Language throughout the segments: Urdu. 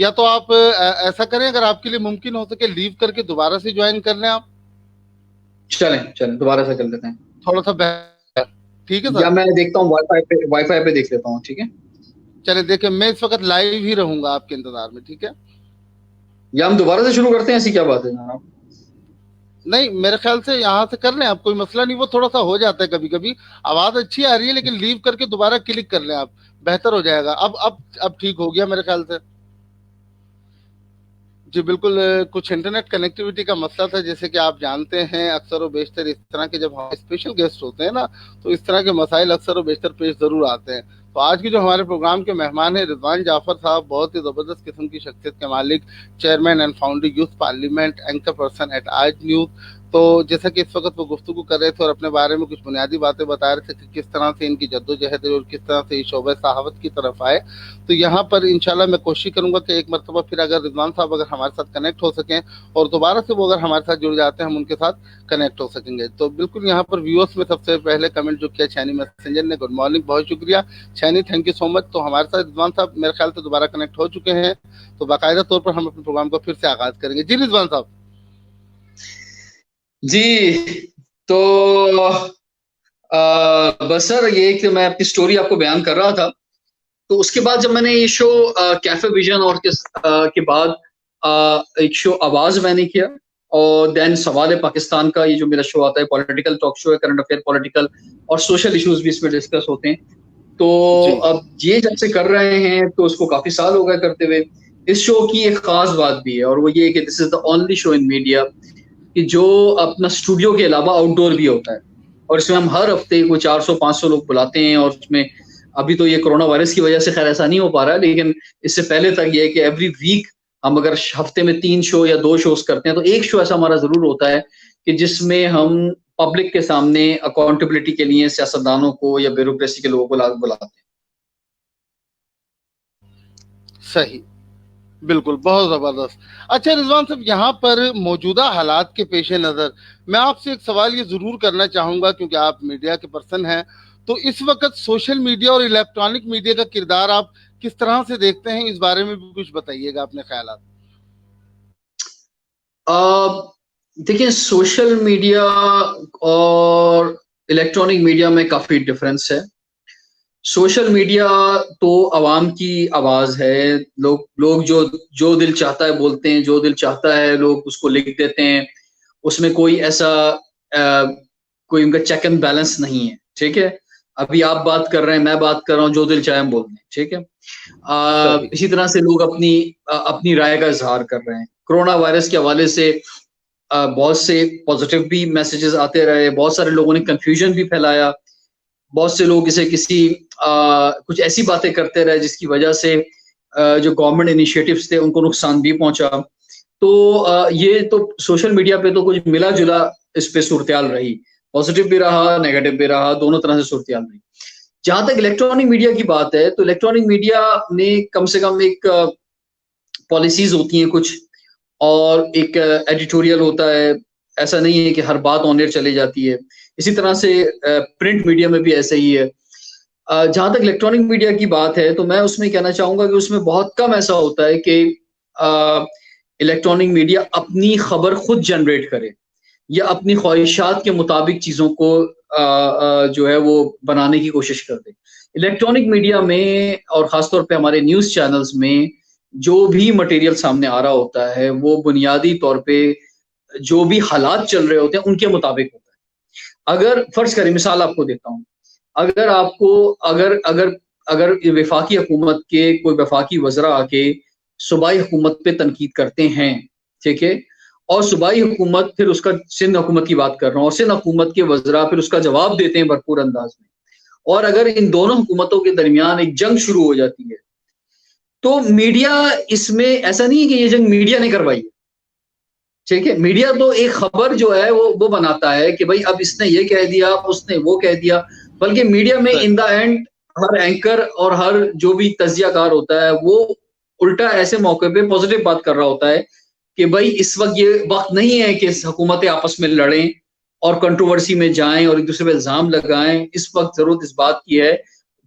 یا تو آپ ایسا کریں, اگر آپ کے لیے ممکن ہو سکے لیو کر کے دوبارہ سے جوائن کر لیں آپ. چلیں دوبارہ سے کر لیتے ہیں, تھوڑا سا بہتر. ٹھیک ہے یا سر, میں دیکھتا ہوں وائی فائی پہ دیکھ لیتا ہوں. ٹھیک ہے, چلے دیکھیں میں اس وقت لائیو ہی رہوں گا آپ کے انتظار میں. ٹھیک ہے, یا ہم دوبارہ سے شروع کرتے ہیں, ایسی کیا بات ہے جناب؟ نہیں میرے خیال سے یہاں سے کر لیں آپ, کوئی مسئلہ نہیں. وہ تھوڑا سا ہو جاتا ہے کبھی کبھی, آواز اچھی آ رہی ہے لیکن لیو کر کے دوبارہ کلک کر لیں آپ, بہتر ہو جائے گا. اب ٹھیک ہو گیا میرے خیال سے. جی بالکل, کچھ انٹرنیٹ کنیکٹیوٹی کا مسئلہ تھا. جیسے کہ آپ جانتے ہیں اکثر و بیشتر اس طرح کے جب ہمارے اسپیشل گیسٹ ہوتے ہیں نا, تو اس طرح کے مسائل اکثر و بیشتر پیش ضرور آتے ہیں. تو آج کے جو ہمارے پروگرام کے مہمان ہیں رضوان جعفر صاحب, بہت ہی زبردست قسم کی شخصیت کے مالک, chairman and founder youth parliament, anchor person at Aaj news. تو جیسا کہ اس وقت وہ گفتگو کر رہے تھے اور اپنے بارے میں کچھ بنیادی باتیں بتا رہے تھے کہ کس طرح سے ان کی جدوجہد ہے اور کس طرح سے یہ شعبہ صحافت کی طرف آئے. تو یہاں پر انشاءاللہ میں کوشش کروں گا کہ ایک مرتبہ پھر اگر رضوان صاحب اگر ہمارے ساتھ کنیکٹ ہو سکیں اور دوبارہ سے وہ اگر ہمارے ساتھ جڑ جاتے ہیں ہم ان کے ساتھ کنیکٹ ہو سکیں گے. تو بالکل یہاں پر ویورز میں سب سے پہلے کمنٹ جو کیا چھینی میسنجر نے, گڈ مارننگ, بہت شکریہ چھینی, تھینک یو سو مچ. تو ہمارے ساتھ رضوان صاحب میرے خیال سے دوبارہ کنیکٹ ہو چکے ہیں, تو باقاعدہ طور پر ہم اپنے پروگرام کو پھر سے آغاز کریں گے. جی رضوان صاحب. جی تو بس سر یہ کہ میں اپنی سٹوری آپ کو بیان کر رہا تھا. تو اس کے بعد جب میں نے یہ شو کیفے ویژن اور کے بعد ایک شو آواز میں نے کیا, اور دین سوال پاکستان کا یہ جو میرا شو آتا ہے, پولیٹیکل ٹاک شو ہے, کرنٹ افیئر, پولیٹیکل اور سوشل ایشوز بھی اس میں ڈسکس ہوتے ہیں. تو اب یہ جب سے کر رہے ہیں تو اس کو کافی سال ہو گئے کرتے ہوئے. اس شو کی ایک خاص بات بھی ہے, اور وہ یہ کہ دس از the only show in media کہ جو اپنا اسٹوڈیو کے علاوہ آؤٹ ڈور بھی ہوتا ہے, اور اس میں ہم ہر ہفتے کوئی 400-500 لوگ بلاتے ہیں. اور اس میں ابھی تو یہ کرونا وائرس کی وجہ سے خیر ایسا نہیں ہو پا رہا ہے, لیکن اس سے پہلے تک یہ ہے کہ ایوری ویک ہم اگر ہفتے میں 3 شو یا 2 شوز کرتے ہیں, تو ایک شو ایسا ہمارا ضرور ہوتا ہے کہ جس میں ہم پبلک کے سامنے اکاؤنٹیبلٹی کے لیے سیاستدانوں کو یا بیوروکریسی کے لوگوں کو بلاتے ہیں. صحیح, بالکل, بہت زبردست. اچھا رضوان صاحب, یہاں پر موجودہ حالات کے پیش نظر میں آپ سے ایک سوال یہ ضرور کرنا چاہوں گا, کیونکہ آپ میڈیا کے پرسن ہیں. تو اس وقت سوشل میڈیا اور الیکٹرانک میڈیا کا کردار آپ کس طرح سے دیکھتے ہیں, اس بارے میں بھی کچھ بتائیے گا اپنے خیالات. دیکھیں, سوشل میڈیا اور الیکٹرانک میڈیا میں کافی ڈفرینس ہے. سوشل میڈیا تو عوام کی آواز ہے, لوگ جو دل چاہتا ہے بولتے ہیں, جو دل چاہتا ہے لوگ اس کو لکھ دیتے ہیں. اس میں کوئی ایسا کوئی ان کا چیک اینڈ بیلنس نہیں ہے. ٹھیک ہے, ابھی آپ بات کر رہے ہیں, میں بات کر رہا ہوں, جو دل چاہے ہم بولتے ہیں. ٹھیک ہے, اسی طرح سے لوگ اپنی رائے کا اظہار کر رہے ہیں. کرونا وائرس کے حوالے سے بہت سے پازیٹیو بھی میسیجز آتے رہے, بہت سارے لوگوں نے کنفیوژن بھی پھیلایا, بہت سے لوگ اسے کچھ ایسی باتیں کرتے رہے جس کی وجہ سے جو گورنمنٹ انیشیٹوز تھے ان کو نقصان بھی پہنچا. تو یہ تو سوشل میڈیا پہ تو کچھ ملا جلا اس پہ صورتحال رہی, پازیٹیو بھی رہا, نیگیٹو بھی رہا, دونوں طرح سے صورتحال رہی. جہاں تک الیکٹرانک میڈیا کی بات ہے, تو الیکٹرانک میڈیا نے کم سے کم ایک پالیسیز ہوتی ہیں کچھ, اور ایک ایڈیٹوریل ہوتا ہے. ایسا نہیں ہے کہ ہر بات آن ایئر چلی جاتی ہے. اسی طرح سے پرنٹ میڈیا میں بھی ایسا ہی ہے. جہاں تک الیکٹرانک میڈیا کی بات ہے تو میں اس میں کہنا چاہوں گا کہ اس میں بہت کم ایسا ہوتا ہے کہ الیکٹرانک میڈیا اپنی خبر خود جنریٹ کرے یا اپنی خواہشات کے مطابق چیزوں کو جو ہے وہ بنانے کی کوشش کرتے. الیکٹرانک میڈیا میں اور خاص طور پہ ہمارے نیوز چینلز میں جو بھی مٹیریل سامنے آ رہا ہوتا ہے وہ بنیادی طور پہ جو بھی حالات چل رہے ہوتے ہیں ان کے مطابق ہوتا ہے. اگر فرض کریں, مثال آپ کو دیتا ہوں, اگر آپ کو اگر وفاقی حکومت کے کوئی وفاقی وزراء آ کے صوبائی حکومت پہ تنقید کرتے ہیں, ٹھیک ہے, اور صوبائی حکومت پھر اس کا, سندھ حکومت کی بات کر رہا ہوں, اور سندھ حکومت کے وزراء پھر اس کا جواب دیتے ہیں بھرپور انداز میں, اور اگر ان دونوں حکومتوں کے درمیان ایک جنگ شروع ہو جاتی ہے, تو میڈیا اس میں ایسا نہیں ہے کہ یہ جنگ میڈیا نے کروائی. ٹھیک ہے, میڈیا تو ایک خبر جو ہے وہ بناتا ہے کہ بھائی اب اس نے یہ کہہ دیا, اس نے وہ کہہ دیا, بلکہ میڈیا میں ان دا اینڈ ہر اینکر اور ہر جو بھی تجزیہ کار ہوتا ہے وہ الٹا ایسے موقع پہ پازیٹیو بات کر رہا ہوتا ہے کہ بھائی اس وقت یہ وقت نہیں ہے کہ حکومتیں آپس میں لڑیں اور کنٹروورسی میں جائیں اور ایک دوسرے پہ الزام لگائیں. اس وقت ضرورت اس بات کی ہے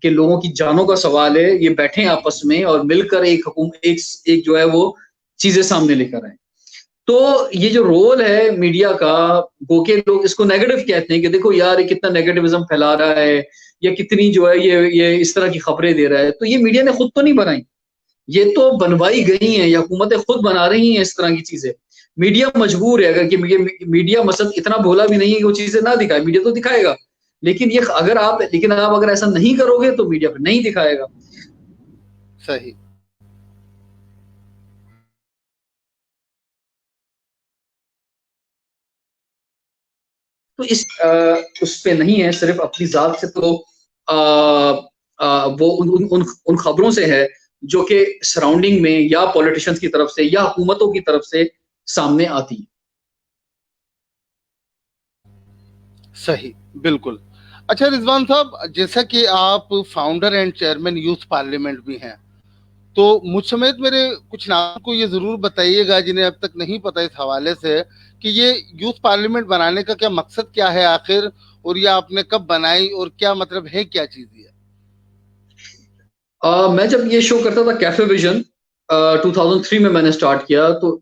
کہ لوگوں کی جانوں کا سوال ہے، یہ بیٹھیں آپس میں اور مل کر ایک جو ہے وہ چیزیں سامنے لے کر آئیں. تو یہ جو رول ہے میڈیا کا، گو کہ لوگ اس کو نیگیٹو کہتے ہیں کہ دیکھو یار یہ کتنا نیگیٹیوزم پھیلا رہا ہے یا کتنی جو ہے یہ اس طرح کی خبریں دے رہا ہے. تو یہ میڈیا نے خود تو نہیں بنائی، یہ تو بنوائی گئی ہیں، یا حکومتیں خود بنا رہی ہیں اس طرح کی چیزیں. میڈیا مجبور ہے، اگر کہ میڈیا مثلا اتنا بھولا بھی نہیں ہے کہ وہ چیزیں نہ دکھائے، میڈیا تو دکھائے گا، لیکن آپ اگر ایسا نہیں کرو گے تو میڈیا پہ نہیں دکھائے گا. صحیح. تو اس پہ نہیں ہے، صرف اپنی ذات سے تو وہ ان خبروں سے ہے جو کہ سراؤنڈنگ میں یا پولیٹیشنز کی طرف سے یا حکومتوں کی طرف سے سامنے آتی ہے. صحیح بالکل. اچھا رضوان صاحب، جیسا کہ آپ founder and chairman youth parliament بھی ہیں، تو مجھ سمیت میرے کچھ نام کو یہ ضرور بتائیے گا جنہیں اب تک نہیں پتہ اس حوالے سے کہ یہ یوتھ پارلیمنٹ بنانے کا کیا مقصد کیا ہے آخر، اور یہ آپ نے کب بنائی اور کیا مطلب ہے، کیا چیز یہ؟ میں جب یہ شو کرتا تھا کیفے ویژن 2003 میں نے سٹارٹ کیا، تو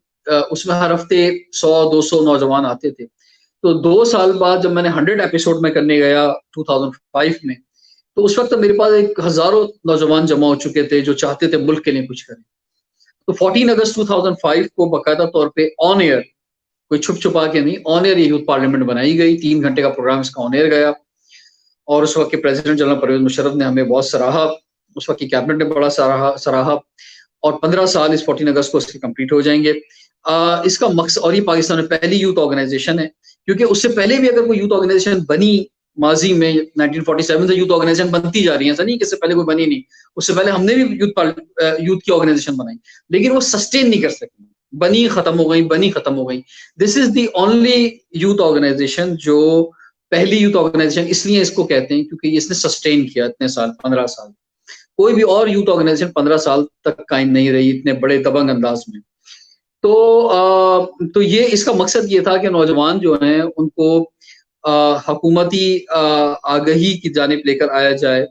اس میں ہر ہفتے 100-200 نوجوان آتے تھے. تو 2 سال بعد جب میں نے 100 ایپیسوڈ میں کرنے گیا 2005 میں، تو اس وقت میرے پاس ہزاروں نوجوان جمع ہو چکے تھے جو چاہتے تھے ملک کے لیے کچھ کریں. تو 14 اگست 2005 کو باقاعدہ طور پہ آن ایئر، کوئی چھپ چھپا کے نہیں، آن ایئر یہ یوتھ پارلیمنٹ بنائی گئی. 3 گھنٹے کا پروگرام اس کا آن ایئر گیا، اور اس وقت کے پریزیڈنٹ جنرل پرویز مشرف نے ہمیں بہت سراہا، اس وقت کی کیبنٹ نے بڑا سراہا. اور 15 سال اس 14 اگست کو اس کے کمپلیٹ ہو جائیں گے. اس کا مقصد، اور یہ پاکستان میں پہلی یوتھ آرگنائزیشن ہے، کیونکہ اس سے پہلے بھی اگر کوئی یوتھ آرگنائزیشن بنی ماضی میں 1947 سے یوتھ آرگنائزیشن بنتی جا رہی ہیں، ایسا نہیں کہ اس سے پہلے کوئی بنی نہیں، اس سے پہلے ہم نے بھی یوتھ کی آرگنائزیشن بنائی، لیکن وہ سسٹین نہیں کر سکی، بنی ختم ہو گئی. دس از دی اونلی یوتھ آرگنائزیشن جو پہلی یوتھ آرگنائزیشن اس لیے اس کو کہتے ہیں کیونکہ اس نے سسٹین کیا اتنے سال، 15 سال. کوئی بھی اور یوتھ آرگنائزیشن 15 سال تک قائم نہیں رہی اتنے بڑے دبنگ انداز میں. تو یہ اس کا مقصد یہ تھا کہ نوجوان جو ہیں ان کو حکومتی آگہی کی جانب لے کر آیا جائے،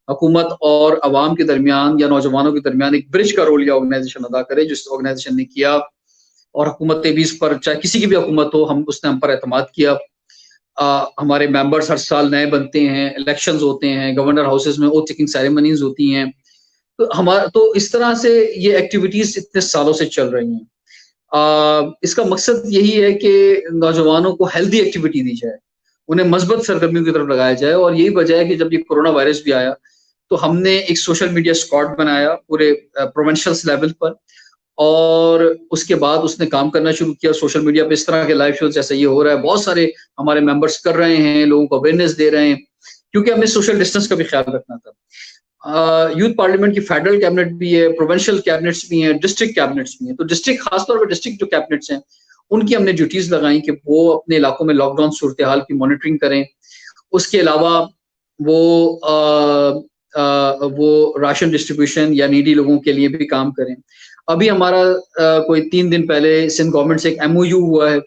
حکومت اور عوام کے درمیان یا نوجوانوں کے درمیان ایک برج کا رول یہ آرگنائزیشن ادا کرے، جس آرگنائزیشن نے کیا. اور حکومت بھی اس پر، چاہے کسی کی بھی حکومت ہو، اس نے ہم پر اعتماد کیا. ہمارے ممبرز ہر سال نئے بنتے ہیں، الیکشنز ہوتے ہیں، گورنر ہاؤسز میں اوتھ ٹیکنگ سیریمنیز ہوتی ہیں. تو اس طرح سے یہ ایکٹیویٹیز اتنے سالوں سے چل رہی ہیں. اس کا مقصد یہی ہے کہ نوجوانوں کو ہیلدی ایکٹیویٹی دی جائے، انہیں مثبت سرگرمیوں کی طرف لگایا جائے. اور یہی وجہ ہے کہ جب یہ کورونا وائرس بھی آیا تو ہم نے ایک سوشل میڈیا اسکواڈ بنایا پورے پروونشل لیول پر، اور اس کے بعد اس نے کام کرنا شروع کیا سوشل میڈیا پہ. اس طرح کے لائیو شوز جیسے یہ ہو رہا ہے بہت سارے ہمارے ممبرس کر رہے ہیں، لوگوں کو اویئرنیس دے رہے ہیں، کیونکہ ہمیں سوشل ڈسٹینس کا بھی خیال رکھنا تھا. یوتھ پارلیمنٹ کی فیڈرل کیبنٹ بھی ہے، پروونشل کیبنٹس بھی ہیں، ڈسٹرکٹ کیبنٹس بھی ہیں. تو ڈسٹرکٹ، خاص طور پہ ڈسٹرکٹ جو کیبنٹس ہیں، ان کی ہم نے ڈیوٹیز لگائیں کہ وہ اپنے علاقوں میں لاک ڈاؤن صورتحال کی مانیٹرنگ کریں. اس کے علاوہ وہ راشن ڈسٹریبیوشن یا نیڈی لوگوں کے لیے بھی کام کریں. ابھی ہمارا کوئی 3 دن پہلے سندھ گورنمنٹ سے ایک MOU ہوا ہے،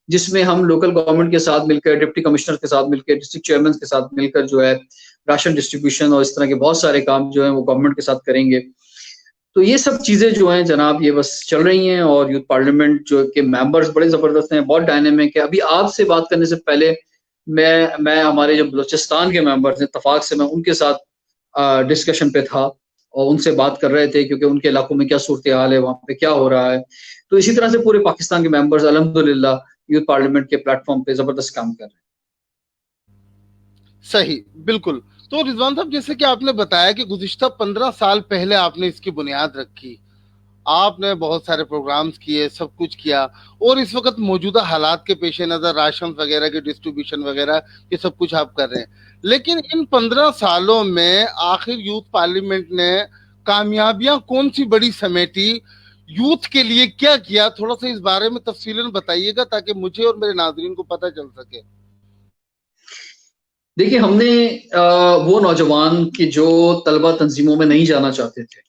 جس میں ہم لوکل گورنمنٹ کے ساتھ مل کر، ڈپٹی کمشنر کے ساتھ مل کر، ڈسٹرکٹ چیئرمین کے ساتھ مل کر جو ہے راشن ڈسٹریبیوشن اور اس طرح کے بہت سارے کام جو ہیں وہ گورنمنٹ کے ساتھ کریں گے. تو یہ سب چیزیں جو ہیں جناب یہ بس چل رہی ہیں. اور یوتھ پارلیمنٹ جو کہ ممبرز بڑے زبردست ہیں، بہت ڈائنامک ہے. ابھی آپ سے بات کرنے سے پہلے میں ہمارے جو بلوچستان کے ممبرز ہیں، اتفاق سے میں ان کے ساتھ ڈسکشن پہ تھا اور ان سے بات کر رہے تھے، کیونکہ ان کے علاقوں میں کیا صورتحال ہے، وہاں پہ کیا ہو رہا ہے. تو اسی طرح سے پورے پاکستان کے ممبرز الحمدللہ یوتھ پارلیمنٹ کے پلیٹ فارم پہ زبردست کام کر رہے ہیں. صحیح بالکل. تو رضوان صاحب، جیسے کہ آپ نے بتایا کہ گزشتہ 15 سال پہلے آپ نے اس کی بنیاد رکھی، آپ نے بہت سارے پروگرامز کیے، سب کچھ کیا، اور اس وقت موجودہ حالات کے پیش نظر راشن وغیرہ کی ڈسٹریبیوشن وغیرہ یہ سب کچھ آپ کر رہے ہیں. لیکن ان 15 سالوں میں آخر یوتھ پارلیمنٹ نے کامیابیاں کون سی بڑی سمیٹی، یوتھ کے لیے کیا کیا؟ تھوڑا سا اس بارے میں تفصیلاً بتائیے گا تاکہ مجھے اور میرے ناظرین کو پتہ چل سکے. دیکھیے، ہم نے وہ نوجوان کی جو طلبہ تنظیموں میں نہیں جانا چاہتے تھے،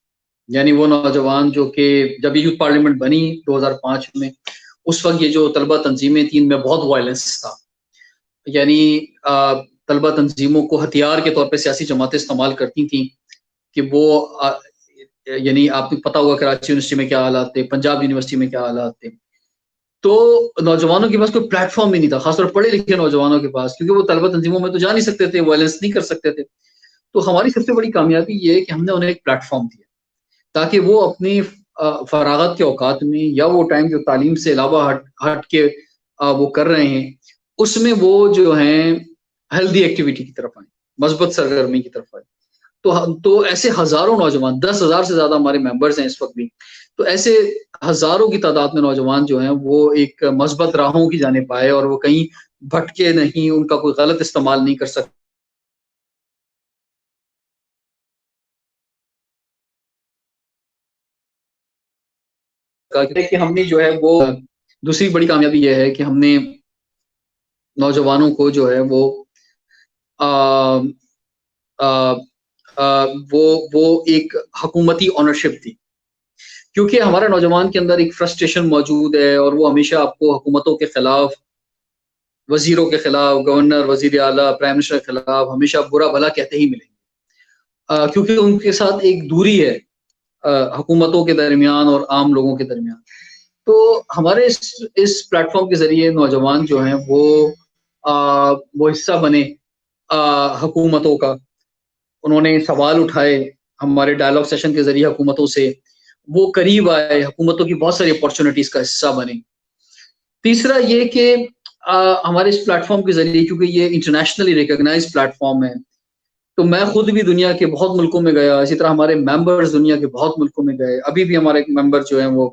یعنی وہ نوجوان جو کہ جب یہ یوتھ پارلیمنٹ بنی 2005 میں، اس وقت یہ جو طلبہ تنظیمیں تھیں ان میں بہت وائلنس تھا. یعنی طلبہ تنظیموں کو ہتھیار کے طور پہ سیاسی جماعتیں استعمال کرتی تھیں کہ وہ یعنی آپ کو پتا ہوگا کراچی یونیورسٹی میں کیا حالات تھے, پنجاب یونیورسٹی میں کیا حالات تھے. تو نوجوانوں کے پاس کوئی پلیٹ فارم بھی نہیں تھا, خاص طور پڑھے لکھے نوجوانوں کے پاس, کیونکہ وہ طلبہ تنظیموں میں تو جا نہیں سکتے تھے, وائلنس نہیں کر سکتے تھے. تو ہماری سب سے بڑی کامیابی یہ ہے کہ ہم نے انہیں ایک پلیٹ فارم دیا تاکہ وہ اپنی فراغت کے اوقات میں یا وہ ٹائم جو تعلیم سے علاوہ ہٹ کے وہ کر رہے ہیں, اس میں وہ جو ہیں ہیلدی ایکٹیویٹی کی طرف آئیں, مثبت سرگرمی کی طرف آئیں. تو ایسے ہزاروں نوجوان, 10,000 سے زیادہ ہمارے ممبرز ہیں اس وقت بھی, تو ایسے ہزاروں کی تعداد میں نوجوان جو ہیں وہ ایک مثبت راہوں کی جانب آئے اور وہ کہیں بھٹکے نہیں, ان کا کوئی غلط استعمال نہیں کر سکتے. کہ ہم نے جو ہے وہ دوسری بڑی کامیابی یہ ہے کہ ہم نے نوجوانوں کو جو ہے وہ وہ ایک حکومتی اونرشپ دی, کیونکہ ہمارے نوجوان کے اندر ایک فرسٹریشن موجود ہے اور وہ ہمیشہ آپ کو حکومتوں کے خلاف, وزیروں کے خلاف, گورنر, وزیر اعلیٰ, پرائم منسٹر کے خلاف ہمیشہ برا بھلا کہتے ہی ملیں گے, کیونکہ ان کے ساتھ ایک دوری ہے حکومتوں کے درمیان اور عام لوگوں کے درمیان. تو ہمارے اس پلیٹ فارم کے ذریعے نوجوان جو ہیں وہ حصہ بنے حکومتوں کا, انہوں نے سوال اٹھائے ہمارے ڈائلاگ سیشن کے ذریعے حکومتوں سے, وہ قریب آئے, حکومتوں کی بہت ساری اپارچونیٹیز کا حصہ بنے. تیسرا یہ کہ ہمارے اس پلیٹ فارم کے ذریعے, کیونکہ یہ انٹرنیشنلی ریکگنائز پلیٹ فارم ہے, تو میں خود بھی دنیا کے بہت ملکوں میں گیا, اسی طرح ہمارے ممبرز دنیا کے بہت ملکوں میں گئے, ابھی بھی ہمارے ممبر جو ہیں وہ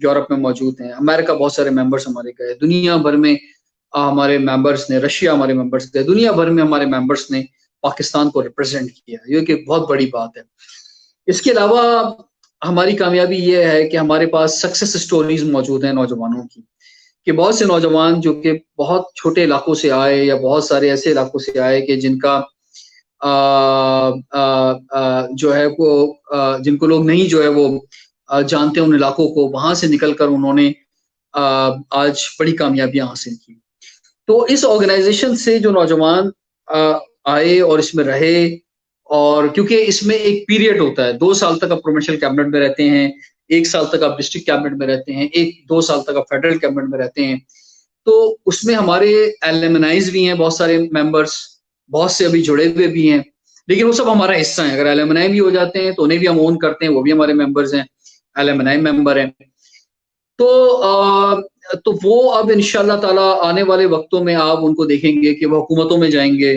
یورپ میں موجود ہیں, امریکہ بہت سارے ممبرز ہمارے گئے, دنیا بھر میں ہمارے ممبرز نے, رشیا ہمارے ممبرز گئے, دنیا بھر میں ہمارے ممبرز نے پاکستان کو ریپرزینٹ کیا, یہ کہ بہت بڑی بات ہے. اس کے علاوہ ہماری کامیابی یہ ہے کہ ہمارے پاس سکسیس سٹوریز موجود ہیں نوجوانوں کی, کہ بہت سے نوجوان جو کہ بہت چھوٹے علاقوں سے آئے یا بہت سارے ایسے علاقوں سے آئے کہ جن کا جو ہے وہ جن کو لوگ نہیں جو ہے وہ جانتے ان علاقوں کو, وہاں سے نکل کر انہوں نے آج بڑی کامیابیاں حاصل کی. تو اس آرگنائزیشن سے جو نوجوان آئے اور اس میں رہے, اور کیونکہ اس میں ایک پیریڈ ہوتا ہے, 2 سال تک آپ پروونشل کیبنٹ میں رہتے ہیں, 1 سال تک آپ ڈسٹرکٹ کیبنٹ میں رہتے ہیں, 2 سال تک آپ فیڈرل کیبنٹ میں رہتے ہیں. تو اس میں ہمارے ایلمنائز بھی ہیں بہت سارے ممبرس, بہت سے ابھی جڑے ہوئے بھی ہیں, لیکن وہ سب ہمارا حصہ ہیں. اگر ایلمنائی بھی ہو جاتے ہیں تو انہیں بھی ہم اون کرتے ہیں, وہ بھی ہمارے ممبرز ہیں, ایلمنائی ممبر ہیں. تو وہ اب انشاءاللہ تعالی آنے والے وقتوں میں آپ ان کو دیکھیں گے کہ وہ حکومتوں میں جائیں گے.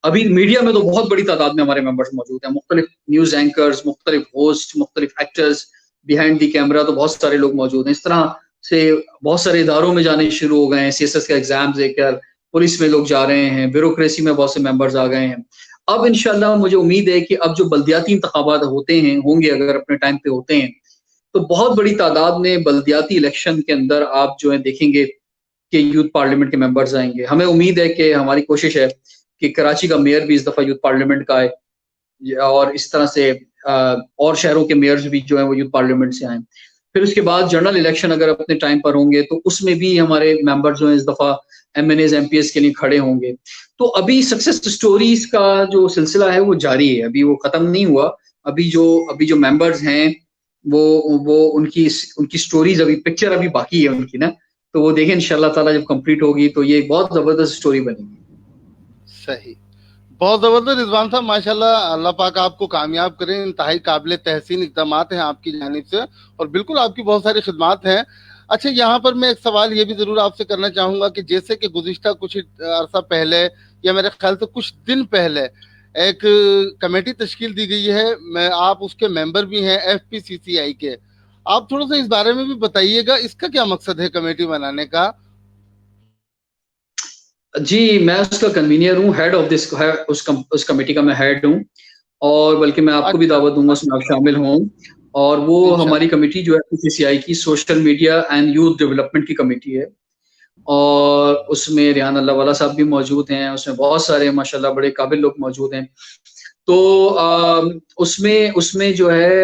ابھی میڈیا میں تو بہت بڑی تعداد میں ہمارے ممبرز موجود ہیں, مختلف نیوز اینکرز, مختلف ہوسٹ, مختلف ایکٹرز, بیہائنڈ دی کیمرہ تو بہت سارے لوگ موجود ہیں. اس طرح سے بہت سارے اداروں میں جانے شروع ہو گئے ہیں, CSS کے ایگزام دے کر, پولیس میں لوگ جا رہے ہیں, بیوروکریسی میں بہت سے ممبرز آ گئے ہیں. اب انشاءاللہ مجھے امید ہے کہ اب جو بلدیاتی انتخابات ہوں گے اگر اپنے ٹائم پہ ہوتے ہیں, تو بہت بڑی تعداد میں بلدیاتی الیکشن کے اندر آپ جو ہے دیکھیں گے کہ یوتھ پارلیمنٹ کے ممبرز آئیں گے. ہمیں امید ہے کہ ہماری کوشش ہے کہ کراچی کا میئر بھی اس دفعہ یوتھ پارلیمنٹ کا آئے, اور اس طرح سے اور شہروں کے میئرز بھی جو ہیں وہ یوتھ پارلیمنٹ سے آئیں. پھر اس کے بعد جنرل الیکشن اگر اپنے ٹائم پر ہوں گے تو اس میں بھی ہمارے ممبر جو ہیں اس دفعہ MNAs MPs کے لیے کھڑے ہوں گے. تو ابھی سکسیس سٹوریز کا جو سلسلہ ہے وہ جاری ہے, ابھی وہ ختم نہیں ہوا. ابھی جو ممبرز ہیں وہ ان کی سٹوریز, ابھی پکچر ابھی باقی ہے ان کی نا, تو وہ دیکھیں انشاءاللہ تعالی جب کمپلیٹ ہوگی تو یہ ایک بہت زبردست سٹوری بنے گی. صحیح, بہت زبردست رضوان صاحب, ماشاءاللہ, اللہ پاک آپ کو کامیاب کریں. انتہائی قابل تحسین اقدامات ہیں آپ کی جانب سے, اور بالکل آپ کی بہت ساری خدمات ہیں. اچھا, یہاں پر میں ایک سوال یہ بھی ضرور آپ سے کرنا چاہوں گا کہ جیسے کہ گزشتہ کچھ عرصہ پہلے, یا میرے خیال سے کچھ دن پہلے, ایک کمیٹی تشکیل دی گئی ہے, آپ اس کے ممبر بھی ہیں FPCCI کے. آپ تھوڑا سا اس بارے میں بھی بتائیے گا, اس کا کیا مقصد ہے کمیٹی بنانے کا؟ جی, میں اس کا کنوینئر ہوں, ہیڈ آف دس, اس کمیٹی کا میں ہیڈ ہوں, اور بلکہ میں آپ کو بھی دعوت دوں گا اس میں آپ شامل ہوں. اور وہ ہماری کمیٹی جو ہے FPCCI کی social media and youth development کی کمیٹی ہے, اور اس میں ریحان اللہ والا صاحب بھی موجود ہیں, اس میں بہت سارے ماشاءاللہ بڑے قابل لوگ موجود ہیں. تو اس میں جو ہے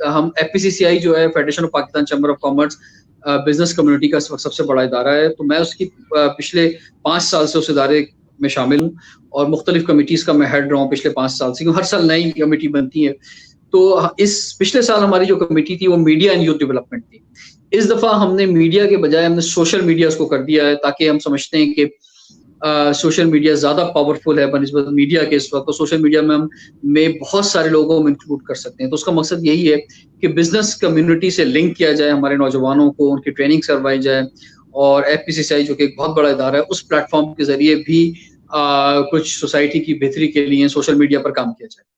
ہم FPCCI جو ہے federation of Pakistan chamber of commerce business community کا سب سے بڑا ادارہ ہے. تو میں اس کی پچھلے 5 سال سے اس ادارے میں شامل ہوں اور مختلف کمیٹیز کا میں ہیڈ رہا ہوں پچھلے 5 سال سے، کیونکہ ہر سال نئی کمیٹی بنتی ہے. تو اس پچھلے سال ہماری جو کمیٹی تھی وہ میڈیا اینڈ یوتھ ڈیولپمنٹ تھی. اس دفعہ ہم نے میڈیا کے بجائے ہم نے سوشل میڈیا اس کو کر دیا ہے، تاکہ ہم سمجھتے ہیں کہ سوشل میڈیا زیادہ پاورفل ہے بنسبت میڈیا کے اس وقت. تو سوشل میڈیا میں بہت سارے لوگوں کو انکلوڈ کر سکتے ہیں. تو اس کا مقصد یہی ہے کہ بزنس کمیونٹی سے لنک کیا جائے ہمارے نوجوانوں کو، ان کی ٹریننگ کروائی جائے، اور ایف پی سی سی آئی جو کہ ایک بہت بڑا ادارہ ہے اس پلیٹ فارم کے ذریعے بھی کچھ سوسائٹی کی بہتری کے لیے سوشل میڈیا پر کام کیا جائے.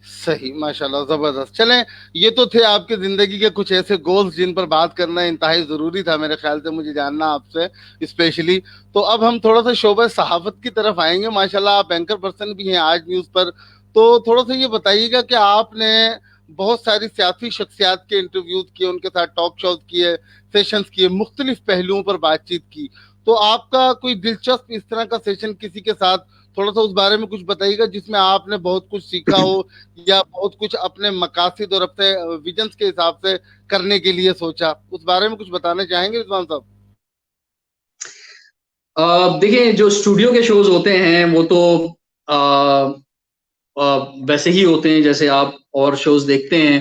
صحیح، ماشاءاللہ، زبردست. چلیں، یہ تو تھے آپ کی زندگی کے کچھ ایسے گولز جن پر بات کرنا انتہائی ضروری تھا میرے خیال سے مجھے جاننا آپ سے اسپیشلی. تو اب ہم تھوڑا سا شعبہ صحافت کی طرف آئیں گے. ماشاءاللہ آپ اینکر پرسن بھی ہیں آج نیوز پر، تو تھوڑا سا یہ بتائیے گا کہ آپ نے بہت ساری سیاسی شخصیات کے انٹرویوز کیے، ان کے ساتھ ٹاک شوز کیے، سیشنز کیے، مختلف پہلوؤں پر بات چیت کی. تو آپ کا کوئی دلچسپ اس طرح کا سیشن کسی کے ساتھ تھوڑا سا اس بارے میں کچھ بتائیے گا جس میں آپ نے بہت کچھ سیکھا ہو یا بہت کچھ اپنے مقاصد اور اپنے ویژنز کے حساب سے کرنے کے لیے سوچا؟ اس بارے میں کچھ بتانا چاہیں گے رضوان صاحب؟ دیکھیں، جو اسٹوڈیو کے شوز ہوتے ہیں وہ تو ویسے ہی ہوتے ہیں جیسے آپ اور شوز دیکھتے ہیں.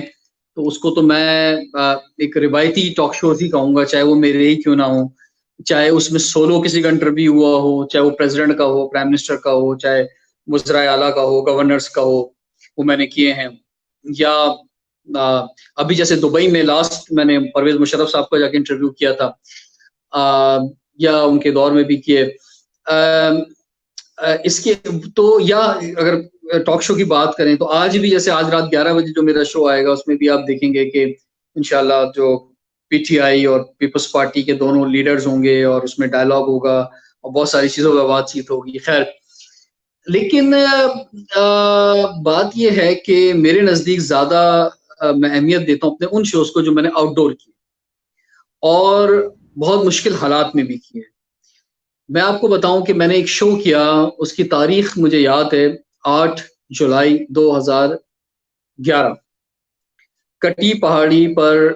تو اس کو تو میں ایک روایتی ٹاک شوز ہی کہوں گا، چاہے وہ میرے ہی کیوں نہ ہو، چاہے اس میں سولو کسی کا انٹرویو ہوا ہو، چاہے وہ پریزیڈنٹ کا ہو، پرائم منسٹر کا ہو، چاہے وزرائے اعلیٰ کا ہو، گورنرز کا ہو، وہ میں نے کیے ہیں. یا ابھی جیسے دبئی میں لاسٹ میں نے پرویز مشرف صاحب کا جا کے انٹرویو کیا تھا، یا ان کے دور میں بھی کیے. اس کے تو یا اگر ٹاک شو کی بات کریں تو آج بھی جیسے آج رات 11 بجے جو میرا شو آئے گا اس میں بھی آپ دیکھیں گے کہ انشاءاللہ جو پی ٹی آئی اور پیپلز پارٹی کے دونوں لیڈرز ہوں گے اور اس میں ڈائلاگ ہوگا اور بہت ساری چیزوں پہ بات چیت ہوگی. خیر، لیکن بات یہ ہے کہ میرے نزدیک زیادہ میں اہمیت دیتا ہوں اپنے ان شوز کو جو میں نے آؤٹ ڈور کیے اور بہت مشکل حالات میں بھی کیے. میں آپ کو بتاؤں کہ میں نے ایک شو کیا، اس کی تاریخ مجھے یاد ہے 8 جولائی 2011. کٹی پہاڑی پر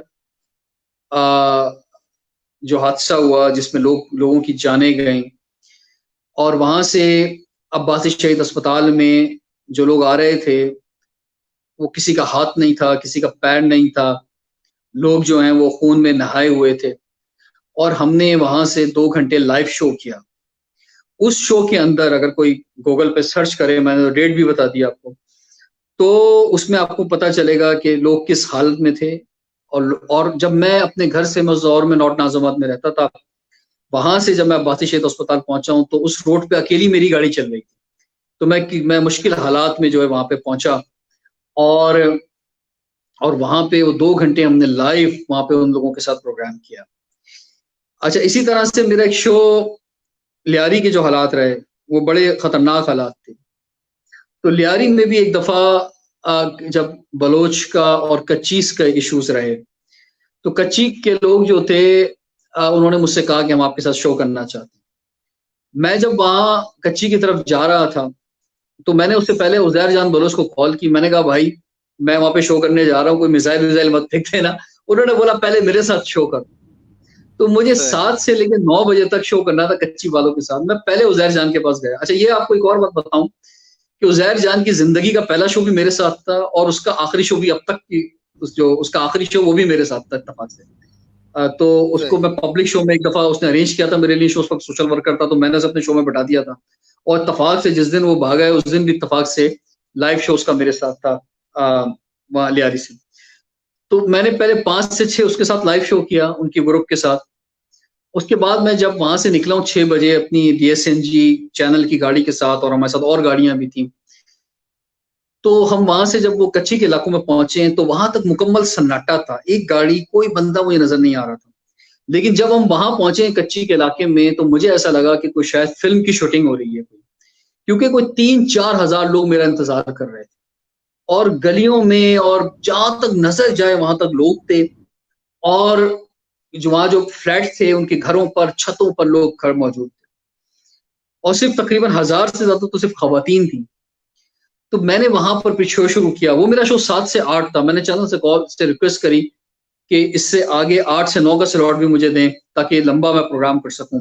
جو حادثہ ہوا جس میں لوگوں کی جانیں گئیں، اور وہاں سے عباسی شہید اسپتال میں جو لوگ آ رہے تھے وہ کسی کا ہاتھ نہیں تھا، کسی کا پیر نہیں تھا، لوگ جو ہیں وہ خون میں نہائے ہوئے تھے. اور ہم نے وہاں سے 2 گھنٹے لائیو شو کیا. اس شو کے اندر اگر کوئی گوگل پہ سرچ کرے، میں نے ڈیٹ بھی بتا دیا آپ کو، تو اس میں آپ کو پتا چلے گا کہ لوگ کس حالت میں تھے. اور جب میں اپنے گھر سے مزدور میں نارتھ نازم آباد میں رہتا تھا، وہاں سے جب میں عباسی شہید اسپتال پہنچا ہوں تو اس روڈ پہ اکیلی میری گاڑی چل رہی تھی. تو میں مشکل حالات میں جو ہے وہاں پہ پہنچا، اور وہاں پہ وہ 2 گھنٹے ہم نے لائیو وہاں پہ ان لوگوں کے ساتھ پروگرام کیا. اچھا، اسی طرح سے میرا ایک شو لیاری کے جو حالات رہے وہ بڑے خطرناک حالات تھے. تو لیاری میں بھی ایک دفعہ جب بلوچ کا اور کچیز کا ایشوز رہے، تو کچی کے لوگ جو تھے انہوں نے مجھ سے کہا کہ ہم آپ کے ساتھ شو کرنا چاہتے ہیں. میں جب وہاں کچی کی طرف جا رہا تھا تو میں نے اس سے پہلے عزیر جان بلوچ کو کال کی. میں نے کہا بھائی میں وہاں پہ شو کرنے جا رہا ہوں، کوئی میزائل مت پھینک دینا. انہوں نے بولا پہلے میرے ساتھ شو کر. تو مجھے 7 سے لے کے 9 بجے تک شو کرنا تھا کچی والوں کے ساتھ. میں پہلے عزیر جان کے پاس گیا. اچھا، یہ آپ کو ایک اور بات بتاؤں کہ عزیر جان کی زندگی کا پہلا شو بھی میرے ساتھ تھا اور اس کا آخری شو بھی اب تک کی اس کا آخری شو وہ بھی میرے ساتھ تھا اتفاق سے. تو اس کو میں پبلک شو میں ایک دفعہ اس نے ارینج کیا تھا میرے لیے شو، اس وقت سوشل ورکر تھا، تو میں نے اسے اپنے شو میں بٹھا دیا تھا. اور اتفاق سے جس دن وہ بھاگا ہے اس دن بھی اتفاق سے لائیو شو اس کا میرے ساتھ تھا وہاں لیاری سے. تو میں نے پہلے 5 سے 6 اس کے ساتھ لائیو شو کیا ان کی گروپ کے ساتھ. اس کے بعد میں جب وہاں سے نکلا ہوں 6 بجے اپنی D S N G channel کی گاڑی کے ساتھ، اور ہمارے ساتھ اور گاڑیاں بھی تھیں، تو ہم وہاں سے جب وہ کچی کے علاقوں میں پہنچے تو وہاں تک مکمل سناٹا تھا، ایک گاڑی کوئی بندہ مجھے نظر نہیں آ رہا تھا. لیکن جب ہم وہاں پہنچے کچی کے علاقے میں تو مجھے ایسا لگا کہ کوئی شاید فلم کی شوٹنگ ہو رہی ہے، کیونکہ کوئی 3-4 ہزار لوگ میرا انتظار کر رہے تھے اور گلیوں میں اور جہاں تک نظر جائے وہاں تک لوگ تھے. اور جو وہاں جو فلیٹ تھے ان کے گھروں پر چھتوں پر لوگ موجود تھے، اور صرف تقریباً 1000 سے زیادہ تو صرف خواتین تھیں. تو میں نے وہاں پر پھر شو شروع کیا. وہ میرا شو 7 سے 8 تھا. میں نے چینل سے کال سے ریکویسٹ کری کہ اس سے آگے 8 سے 9 کا سلاٹ بھی مجھے دیں تاکہ لمبا میں پروگرام کر سکوں.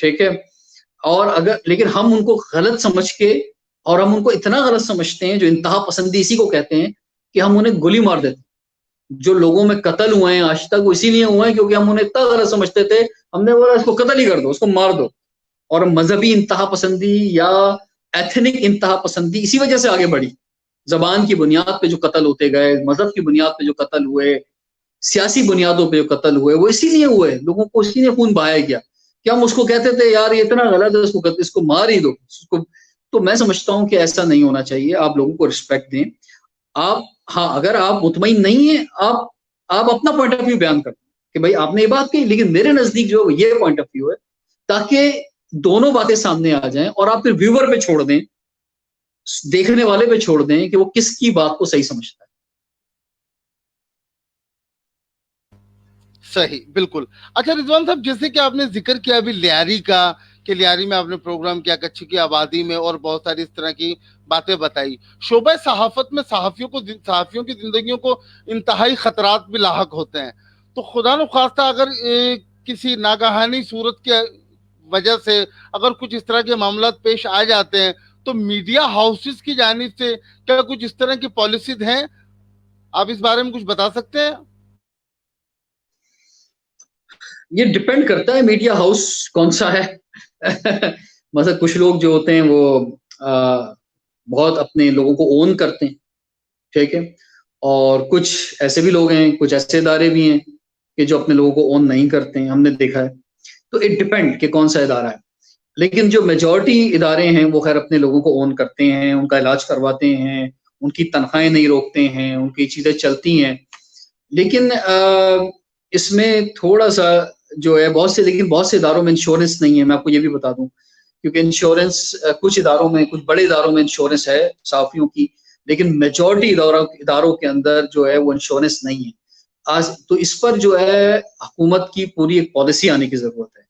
ٹھیک ہے. اور اگر لیکن ہم ان کو غلط سمجھ کے، اور ہم ان کو اتنا غلط سمجھتے ہیں، جو انتہا پسندی اسی کو کہتے ہیں، کہ ہم انہیں گولی مار دیتے ہیں. جو لوگوں میں قتل ہوئے ہیں آج تک وہ اسی لیے ہوئے ہیں کیونکہ ہم انہیں اتنا غلط سمجھتے تھے، ہم نے بولا اس کو قتل ہی کر دو، اس کو مار دو. اور مذہبی انتہا پسندی یا ایتھنک انتہا پسندی اسی وجہ سے آگے بڑھی. زبان کی بنیاد پہ جو قتل ہوتے گئے، مذہب کی بنیاد پہ جو قتل ہوئے، سیاسی بنیادوں پہ جو قتل ہوئے، وہ اسی لیے ہوئے، لوگوں کو اسی لیے خون بہایا گیا کہ ہم اس کو کہتے تھے یار یہ اتنا غلط ہے، اس کو مار ہی دو اس کو. تو میں سمجھتا ہوں کہ ایسا نہیں ہونا چاہیے. آپ لوگوں کو رسپیکٹ دیں. آپ ہاں اگر آپ مطمئن نہیں ہیں، آپ اپنا پوائنٹ آف ویو بیان کریں کہ بھائی آپ نے یہ بات کہی، لیکن میرے نزدیک جو یہ پوائنٹ آف ویو ہے، تاکہ دونوں باتیں سامنے آ جائیں، اور آپ پھر ویور پہ چھوڑ دیں، دیکھنے والے پہ چھوڑ دیں کہ وہ کس کی بات کو صحیح سمجھتا ہے. صحیح، بالکل. اچھا رضوان صاحب، جیسے کہ آپ نے ذکر کیا ابھی لیاری کا، کہ لیاری میں آپ نے پروگرام کیا کچھ کی آبادی میں، اور بہت ساری اس طرح کی باتیں بتائی. شعبہ صحافت میں صحافیوں کی زندگیوں کو انتہائی خطرات بھی لاحق ہوتے ہیں. تو خدا نخواستہ اگر کسی ناگہانی صورت کی وجہ سے اگر کچھ اس طرح کے معاملات پیش آ جاتے ہیں، تو میڈیا ہاؤسز کی جانب سے کیا کچھ اس طرح کی پالیسیز ہیں؟ آپ اس بارے میں کچھ بتا سکتے ہیں؟ یہ ڈپینڈ کرتا ہے میڈیا ہاؤس کون سا ہے. مثلا کچھ لوگ جو ہوتے ہیں وہ بہت اپنے لوگوں کو اون کرتے ہیں، ٹھیک ہے. اور کچھ ایسے بھی لوگ ہیں، کچھ ایسے ادارے بھی ہیں کہ جو اپنے لوگوں کو اون نہیں کرتے ہیں، ہم نے دیکھا ہے. تو اٹ ڈپینڈ کہ کون سا ادارہ ہے. لیکن جو میجورٹی ادارے ہیں وہ خیر اپنے لوگوں کو اون کرتے ہیں، ان کا علاج کرواتے ہیں، ان کی تنخواہیں نہیں روکتے ہیں، ان کی چیزیں چلتی ہیں. لیکن اس میں تھوڑا سا جو ہے لیکن بہت سے اداروں میں انشورنس نہیں ہے. میں آپ کو یہ بھی بتا دوں، کیونکہ انشورنس کچھ اداروں میں، کچھ بڑے اداروں میں انشورنس ہے صحافیوں کی، لیکن میجورٹی اداروں کے اندر جو ہے وہ انشورنس نہیں ہے. تو اس پر جو ہے حکومت کی پوری ایک پالیسی آنے کی ضرورت ہے.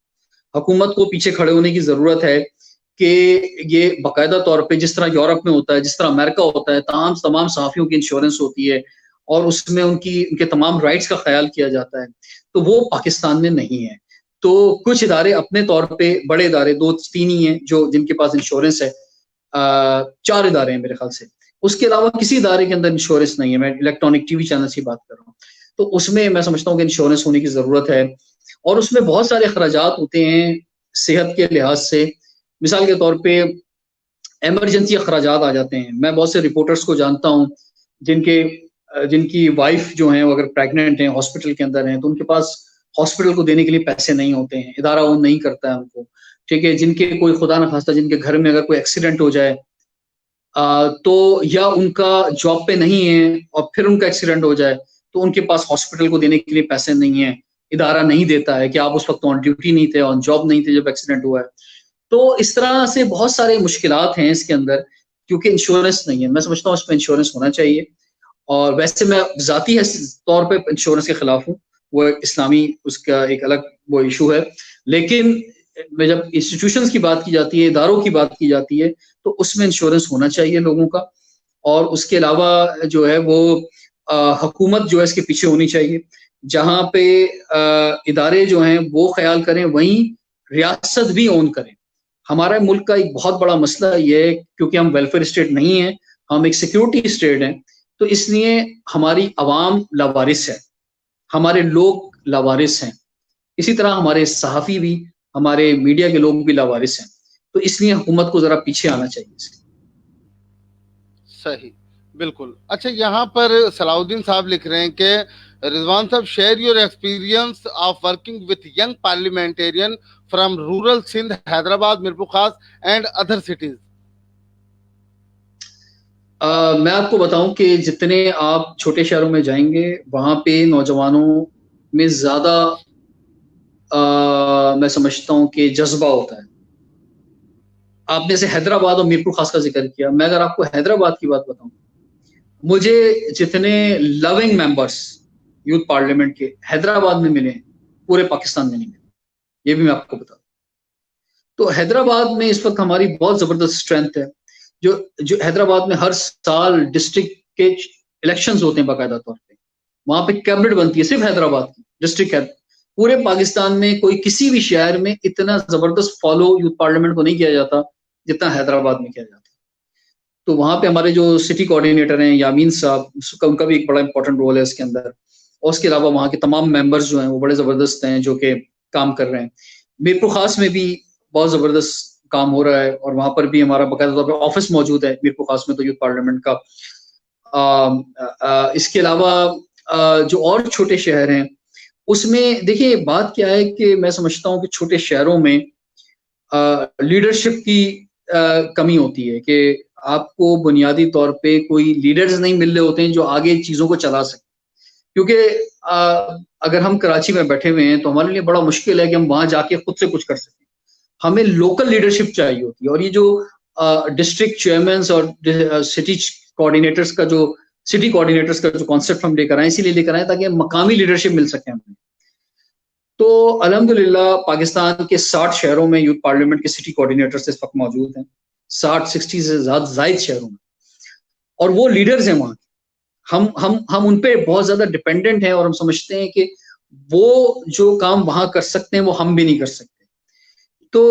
حکومت کو پیچھے کھڑے ہونے کی ضرورت ہے کہ یہ باقاعدہ طور پہ جس طرح یورپ میں ہوتا ہے، جس طرح امریکہ ہوتا ہے، تمام صحافیوں کی انشورنس ہوتی ہے اور اس میں ان کے تمام رائٹس کا خیال کیا جاتا ہے. تو وہ پاکستان میں نہیں ہے. تو کچھ ادارے اپنے طور پہ، بڑے ادارے 2-3 ہی ہیں جن کے پاس انشورنس ہے. 4 ادارے ہیں میرے خیال سے. اس کے علاوہ کسی ادارے کے اندر انشورنس نہیں ہے. میں الیکٹرانک ٹی وی چینل کی بات کر رہا ہوں. تو اس میں میں سمجھتا ہوں کہ انشورنس ہونے کی ضرورت ہے. اور اس میں بہت سارے اخراجات ہوتے ہیں صحت کے لحاظ سے. مثال کے طور پہ ایمرجنسی اخراجات آ جاتے ہیں. میں بہت سے رپورٹرز کو جانتا ہوں جن کی وائف جو ہیں وہ اگر پریگننٹ ہیں، ہاسپٹل کے اندر ہیں، تو ان کے پاس ہاسپٹل کو دینے کے لیے پیسے نہیں ہوتے ہیں، ادارہ وہ نہیں کرتا ہے ان کو، ٹھیک ہے. جن کے کوئی خدا نخواستہ جن کے گھر میں اگر کوئی ایکسیڈنٹ ہو جائے تو یا ان کا جاب پہ نہیں ہے اور پھر ان کا ایکسیڈنٹ ہو جائے تو ان کے پاس ہاسپٹل کو دینے کے لیے پیسے نہیں ہیں، ادارہ نہیں دیتا ہے کہ آپ اس وقت آن ڈیوٹی نہیں تھے، آن جاب نہیں تھے جب ایکسیڈنٹ ہوا ہے. تو اس طرح سے بہت سارے مشکلات ہیں اس کے اندر کیونکہ انشورنس نہیں ہے. میں سمجھتا ہوں اس پہ انشورنس ہونا چاہیے. اور ویسے میں ذاتی طور پہ انشورنس کے خلاف ہوں، وہ اسلامی اس کا ایک الگ وہ ایشو ہے. لیکن جب انسٹیٹیوشنز کی بات کی جاتی ہے، اداروں کی بات کی جاتی ہے، تو اس میں انشورنس ہونا چاہیے لوگوں کا. اور اس کے علاوہ جو ہے وہ حکومت جو ہے اس کے پیچھے ہونی چاہیے. جہاں پہ ادارے جو ہیں وہ خیال کریں، وہیں ریاست بھی اون کریں. ہمارے ملک کا ایک بہت بڑا مسئلہ یہ ہے کیونکہ ہم ویلفیئر اسٹیٹ نہیں ہیں، ہم ایک سیکیورٹی اسٹیٹ ہیں. تو اس لیے ہماری عوام لاوارث ہے، ہمارے لوگ لاوارث ہیں. اسی طرح ہمارے صحافی بھی، ہمارے میڈیا کے لوگ بھی لاوارث ہیں. تو اس لیے حکومت کو ذرا پیچھے آنا چاہیے. صحیح، بالکل. اچھا، یہاں پر صلاح الدین صاحب لکھ رہے ہیں کہ رضوان صاحب share your experience of working with young parliamentarian from rural Sindh, Hyderabad, Mirpur خاص اینڈ ادر سٹیز. میں آپ کو بتاؤں کہ جتنے آپ چھوٹے شہروں میں جائیں گے وہاں پہ نوجوانوں میں زیادہ میں سمجھتا ہوں کہ جذبہ ہوتا ہے. آپ نے سے حیدرآباد اور میرپور خاص کا ذکر کیا. میں اگر آپ کو حیدرآباد کی بات بتاؤں، مجھے جتنے لونگ ممبرس یوتھ پارلیمنٹ کے حیدرآباد میں ملے ہیں پورے پاکستان میں نہیں ملے. یہ بھی میں آپ کو بتا دوں. تو حیدرآباد میں اس وقت ہماری بہت زبردست اسٹرینتھ ہے. جو حیدرآباد میں ہر سال ڈسٹرکٹ کے الیکشنز ہوتے ہیں باقاعدہ طور پہ. وہاں پہ کیبنٹ بنتی ہے صرف حیدرآباد کی ڈسٹرکٹ پورے پاکستان میں کوئی کسی بھی شہر میں اتنا زبردست فالو یوتھ پارلیمنٹ کو نہیں کیا جاتا جتنا حیدرآباد میں کیا جاتا. تو وہاں پہ ہمارے جو سٹی کوآرڈینیٹر ہیں یامین صاحب، ان کا بھی ایک بڑا امپورٹنٹ رول ہے اس کے اندر. اور اس کے علاوہ وہاں کے تمام ممبرز جو ہیں وہ بڑے زبردست ہیں جو کہ کام کر رہے ہیں. میرپور خاص میں بھی بہت زبردست کام ہو رہا ہے، اور وہاں پر بھی ہمارا باقاعدہ طور پر آفس موجود ہے میرپور خاص میں تو یوتھ پارلیمنٹ کا. اس کے علاوہ جو اور چھوٹے شہر ہیں اس میں دیکھیے بات کیا ہے کہ میں سمجھتا ہوں کہ چھوٹے شہروں میں لیڈرشپ کی کمی ہوتی ہے، کہ آپ کو بنیادی طور پہ کوئی لیڈرز نہیں مل رہے ہوتے ہیں جو آگے چیزوں کو چلا سکیں. کیونکہ اگر ہم کراچی میں بیٹھے ہوئے ہیں تو ہمارے لیے بڑا مشکل ہے کہ ہم وہاں جا کے خود سے کچھ کر سکیں. ہمیں لوکل لیڈرشپ چاہیے ہوتی ہے، اور یہ جو ڈسٹرکٹ چیئرمینس اور سٹی کوآرڈینیٹرز کا جو کانسیپٹ ہم لے کر آئے، اسی لیے لے کر آئے تاکہ مقامی لیڈرشپ مل سکے ہمیں. تو الحمدللہ پاکستان کے 60 شہروں میں یوتھ پارلیمنٹ کے سٹی کوآرڈینیٹرز اس وقت موجود ہیں، 60 سے زائد شہروں میں، اور وہ لیڈرز ہیں وہاں. ہم ان پہ بہت زیادہ ڈپینڈنٹ ہیں، اور ہم سمجھتے ہیں کہ وہ جو کام وہاں کر سکتے ہیں وہ ہم بھی نہیں کر سکتے. تو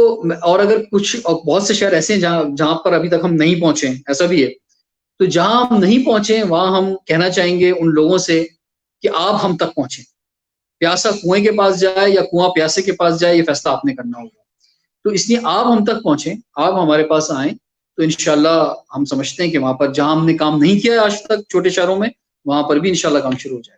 اور اگر بہت سے شہر ایسے ہیں جہاں پر ابھی تک ہم نہیں پہنچے ہیں، ایسا بھی ہے. تو جہاں ہم نہیں پہنچے وہاں ہم کہنا چاہیں گے ان لوگوں سے کہ آپ ہم تک پہنچیں. پیاسا کنویں کے پاس جائے یا کنواں پیاسے کے پاس جائے، یہ فیصلہ آپ نے کرنا ہوگا. تو اس لیے آپ ہم تک پہنچیں، آپ ہمارے پاس آئیں، تو انشاءاللہ ہم سمجھتے ہیں کہ وہاں پر جہاں ہم نے کام نہیں کیا آج تک چھوٹے شہروں میں، وہاں پر بھی انشاءاللہ کام شروع ہو جائے.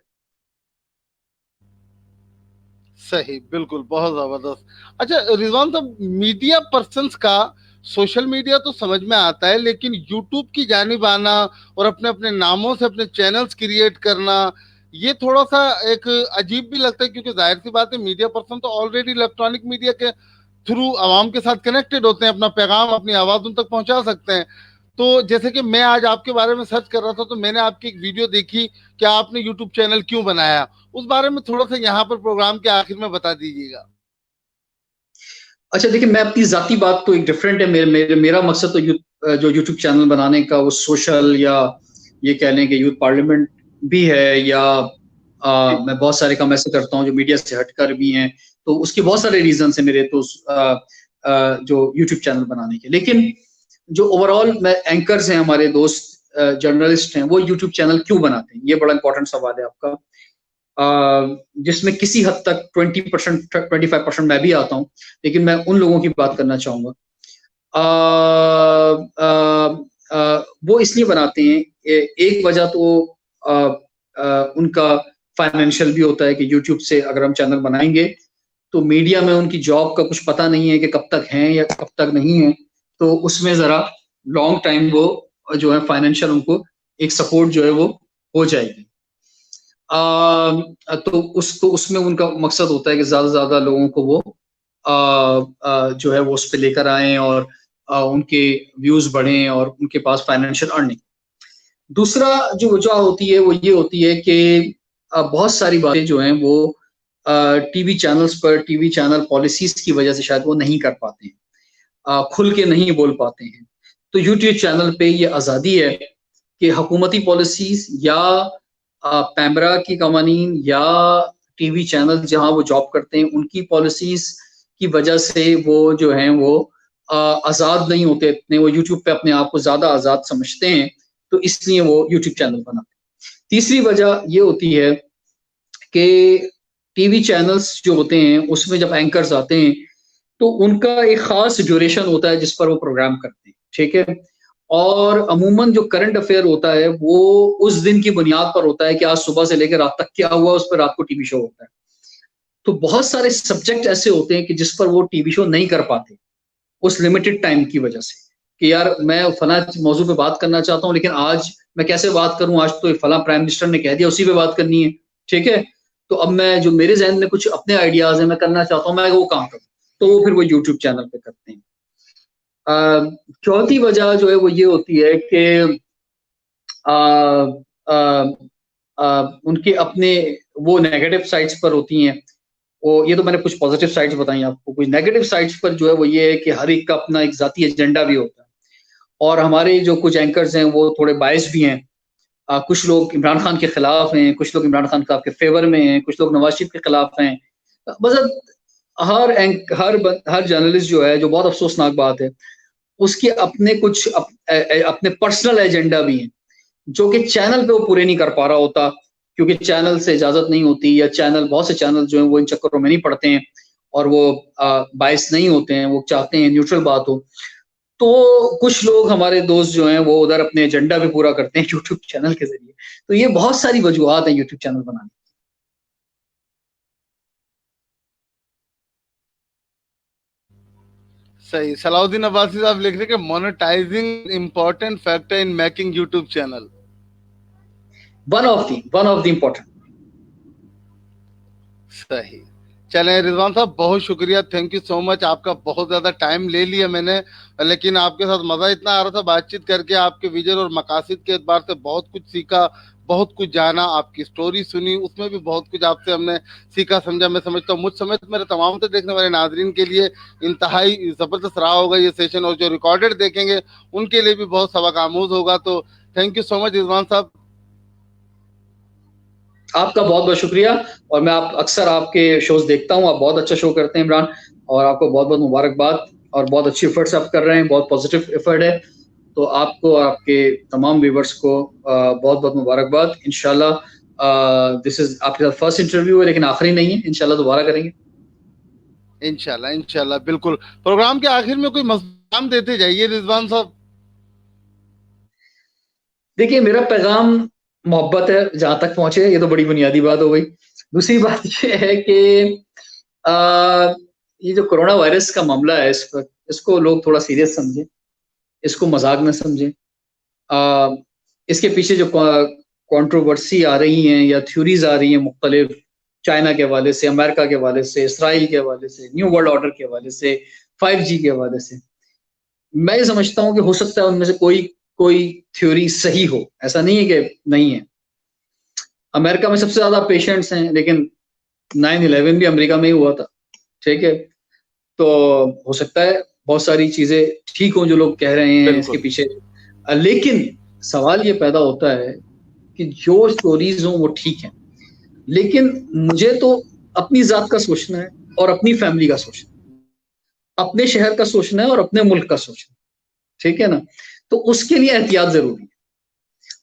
صحیح، بالکل، بہت زبردست. اچھا رضوان صاحب، میڈیا پرسنس کا سوشل میڈیا تو سمجھ میں آتا ہے، لیکن یوٹیوب کی جانب آنا اور اپنے اپنے ناموں سے اپنے چینلز کریٹ کرنا، یہ تھوڑا سا ایک عجیب بھی لگتا ہے، کیونکہ ظاہر سی بات ہے میڈیا پرسن تو آلریڈی الیکٹرانک میڈیا کے تھرو عوام کے ساتھ کنیکٹڈ ہوتے ہیں، اپنا پیغام اپنی آواز ان تک پہنچا سکتے ہیں. تو جیسے کہ میں آج آپ کے بارے میں سرچ کر رہا تھا تو میں نے آپ کی ایک ویڈیو دیکھی کہ آپ نے یوٹیوب چینل کیوں بنایا. اس بارے میں تھوڑا سا یہاں پر پروگرام کے آخر میں بتا دیجیے گا. اچھا دیکھیں، میں اپنی ذاتی بات تو ایک ڈفرینٹ ہے. میرا مقصد تو جو یوٹیوب چینل بنانے کا وہ سوشل، یا یہ کہہ لیں کہ یوتھ پارلیمنٹ بھی ہے، یا میں بہت سارے کام ایسے کرتا ہوں جو میڈیا سے ہٹ کر بھی ہیں. تو اس کے بہت سارے ریزنس ہیں میرے تو جو یوٹیوب چینل بنانے کے. لیکن جو اوور آل میں اینکرز ہیں، ہمارے دوست جرنلسٹ ہیں، وہ یوٹیوب چینل کیوں بناتے ہیں، یہ بڑا امپورٹنٹ سوال ہے آپ کا، جس میں کسی حد تک 20% 25% میں بھی آتا ہوں. لیکن میں ان لوگوں کی بات کرنا چاہوں گا. وہ اس لیے بناتے ہیں، ایک وجہ تو ان کا فائنینشیل بھی ہوتا ہے کہ یوٹیوب سے اگر ہم چینل بنائیں گے تو میڈیا میں ان کی جاب کا کچھ پتہ نہیں ہے کہ کب تک ہیں یا کب تک نہیں ہے. تو اس میں ذرا لانگ ٹائم وہ جو ہے فائنینشیل ان کو ایک سپورٹ جو ہے وہ ہو جائے گی. تو اس میں ان کا مقصد ہوتا ہے کہ زیادہ سے زیادہ لوگوں کو وہ جو ہے وہ اس پہ لے کر آئیں، اور ان کے ویوز بڑھیں اور ان کے پاس فائنینشیل ارننگ. دوسرا جو وجہ ہوتی ہے وہ یہ ہوتی ہے کہ بہت ساری باتیں جو ہیں وہ ٹی وی چینلز پر، ٹی وی چینل پالیسیز کی وجہ سے شاید وہ نہیں کر پاتے ہیں، کھل کے نہیں بول پاتے ہیں. تو یوٹیوب چینل پہ یہ آزادی ہے کہ حکومتی پالیسیز یا پیمرا کی قوانین یا ٹی وی چینل جہاں وہ جاب کرتے ہیں ان کی پالیسیز کی وجہ سے وہ جو ہیں وہ آزاد نہیں ہوتے اتنے. وہ یوٹیوب پہ اپنے آپ کو زیادہ آزاد سمجھتے ہیں، تو اس لیے وہ یوٹیوب چینل بناتے ہیں. تیسری وجہ یہ ہوتی ہے کہ ٹی وی چینلز جو ہوتے ہیں اس میں جب اینکرز آتے ہیں تو ان کا ایک خاص ڈیوریشن ہوتا ہے جس پر وہ پروگرام کرتے ہیں، ٹھیک ہے. اور عموماً جو کرنٹ افیئر ہوتا ہے وہ اس دن کی بنیاد پر ہوتا ہے کہ آج صبح سے لے کے رات تک کیا ہوا، اس پر رات کو ٹی وی شو ہوتا ہے. تو بہت سارے سبجیکٹ ایسے ہوتے ہیں کہ جس پر وہ ٹی وی شو نہیں کر پاتے اس لمیٹڈ ٹائم کی وجہ سے، کہ یار میں فلاں موضوع پہ بات کرنا چاہتا ہوں لیکن آج میں کیسے بات کروں، آج تو فلاں پرائم منسٹر نے کہہ دیا اسی پہ بات کرنی ہے، ٹھیک ہے. تو اب میں جو میرے ذہن میں کچھ اپنے آئیڈیاز ہیں میں کرنا چاہتا ہوں، میں وہ کام کروں، تو وہ پھر وہ یوٹیوب چینل پہ کرتے ہیں. چوتھی وجہ جو ہے وہ یہ ہوتی ہے کہ ان کے اپنے وہ نیگیٹو سائٹس پر ہوتی ہیں. یہ تو میں نے کچھ پازیٹیو سائٹس بتائیں آپ کو، کچھ نیگیٹو سائٹس پر جو ہے وہ یہ ہے کہ ہر ایک کا اپنا ایک ذاتی ایجنڈا بھی ہوتا ہے. اور ہمارے جو کچھ اینکرز ہیں وہ تھوڑے بائس بھی ہیں. کچھ لوگ عمران خان کے خلاف ہیں، کچھ لوگ عمران خان کے فیور میں ہیں، کچھ لوگ نواز شریف کے خلاف ہیں. بس ہر جرنلسٹ جو ہے، جو بہت افسوسناک بات ہے، اس کے اپنے کچھ اپنے پرسنل ایجنڈا بھی ہیں جو کہ چینل پہ وہ پورے نہیں کر پا رہا ہوتا، کیونکہ چینل سے اجازت نہیں ہوتی، یا بہت سے چینل جو ہیں وہ ان چکروں میں نہیں پڑتے ہیں اور وہ باعث نہیں ہوتے ہیں، وہ چاہتے ہیں نیوٹرل بات ہو. تو کچھ لوگ ہمارے دوست جو ہیں وہ ادھر اپنے ایجنڈا بھی پورا کرتے ہیں یوٹیوب چینل کے ذریعے. تو یہ بہت ساری وجوہات ہیں یوٹیوب چینل بنانے. صحیح. صلاح الدین عباسی صاحب لکھ رہے کہ monetising important factor in making YouTube channel. One of the important. صحیح. چلیں رضوان صاحب، بہت شکریہ، تھینک یو سو مچ. آپ کا بہت زیادہ ٹائم لے لیا میں نے، لیکن آپ کے ساتھ مزہ اتنا آ رہا تھا بات چیت کر کے. آپ کے ویژن اور مقاصد کے اعتبار سے بہت کچھ سیکھا، بہت کچھ جانا. آپ کی سٹوری سنی، اس میں بھی بہت کچھ آپ سے ہم نے سیکھا سمجھا. میں سمجھتا ہوں مجھ سمیت میرے تمام سے دیکھنے والے ناظرین کے لیے انتہائی زبردست رہا ہوگا یہ سیشن، اور جو ریکارڈڈ دیکھیں گے ان کے لیے بھی بہت سبق آموز ہوگا. تو تھینک یو سو مچ رضوان صاحب. آپ کا بہت بہت شکریہ. اور میں اکثر آپ کے شوز دیکھتا ہوں، آپ بہت اچھا شو کرتے ہیں عمران، اور آپ کو بہت بہت مبارکباد. اور بہت اچھی ایفرٹس آپ کر رہے ہیں، بہت پازیٹیو ایفرٹ ہے. تو آپ کو اور آپ کے تمام ویورز کو بہت بہت مبارکباد. انشاءاللہ دس از آپ کے ساتھ فرسٹ انٹرویو ہے، لیکن آخری نہیں ہے. انشاءاللہ دوبارہ کریں گے. انشاءاللہ بالکل. پروگرام کے آخر میں کوئی پیغام دیتے جائیے رضوان صاحب. دیکھیے، میرا پیغام محبت ہے، جہاں تک پہنچے. یہ تو بڑی بنیادی بات ہو گئی. دوسری بات یہ ہے کہ یہ جو کرونا وائرس کا معاملہ ہے اس وقت، اس کو لوگ تھوڑا سیریس سمجھیں، اس کو مذاق نہ سمجھیں. اس کے پیچھے جو کنٹروورسی آ رہی ہیں یا تھیوریز آ رہی ہیں مختلف، چائنا کے حوالے سے، امریکہ کے حوالے سے، اسرائیل کے حوالے سے، نیو ورلڈ آرڈر کے حوالے سے، 5G کے حوالے سے، میں یہ سمجھتا ہوں کہ ہو سکتا ہے ان میں سے کوئی تھیوری صحیح ہو. ایسا نہیں ہے کہ نہیں ہے. امریکہ میں سب سے زیادہ پیشنٹس ہیں، لیکن 9/11 بھی امریکہ میں ہی ہوا تھا. ٹھیک ہے، تو ہو سکتا ہے بہت ساری چیزیں ٹھیک ہوں جو لوگ کہہ رہے ہیں اس کے بالکل پیچھے. لیکن سوال یہ پیدا ہوتا ہے کہ جو سٹوریز ہوں وہ ٹھیک ہیں، لیکن مجھے تو اپنی ذات کا سوچنا ہے اور اپنی فیملی کا سوچنا ہے، اپنے شہر کا سوچنا ہے اور اپنے ملک کا سوچنا ہے. ٹھیک ہے نا؟ تو اس کے لیے احتیاط ضروری ہے.